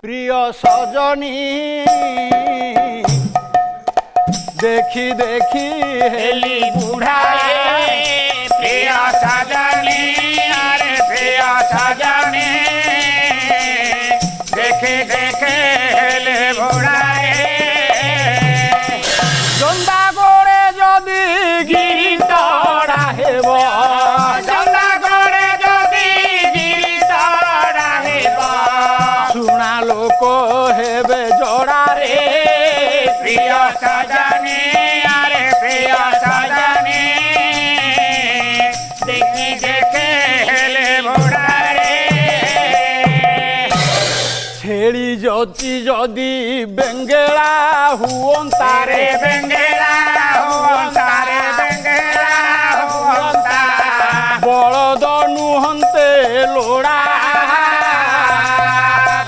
प्रिय सजनी देखी देखी हेली बुढ़ाए प्रिय सजनी अरे प्रिय सजनी देखे देखे हेले बुढ़ाए चंदा गोड़े जदि गिरी तड़ा हेब चंदा गोड़े जदि गिरी तड़ा हेब सुना लोक हेबे जोड़ा रे प्रिय सजनी अरे प्रिय सजनी देखी देखे हेले बुढ़ाए छेड़ी जति जदि बेंगेला हुअंता रे बेंगेला हुअंता रे बेंगेला हुअंता बलद नुहंते लोड़ा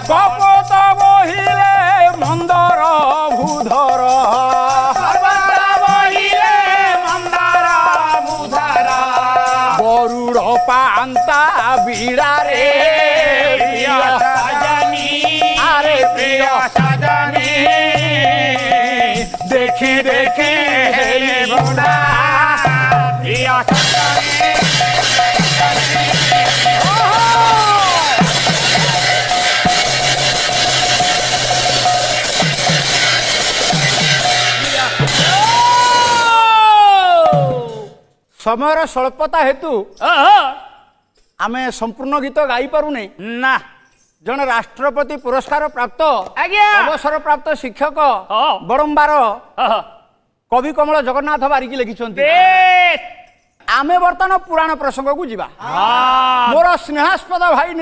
कपत बहिले मंदर भूधर पर्वत बहिले मंदर बुधर गरुड़ पांता बीड़ा रे प्रिय सजनी अरे प्रिय सजनी देखी देखी हेले बुढ़ा प्रिय सजनी समयर स्वल्पता हेतु आमे संपूर्ण गीत गाई पारुने ना जने राष्ट्रपति पुरस्कार प्राप्त आज्ञा अवसर प्राप्त शिक्षक हाँ। बरंबार कवि कमल जगन्नाथ बारिकी लिखिछन्ति बेश आमे वर्तमान पुराण प्रसंग को जीवा हाँ मोर स्नेहास्पद भाई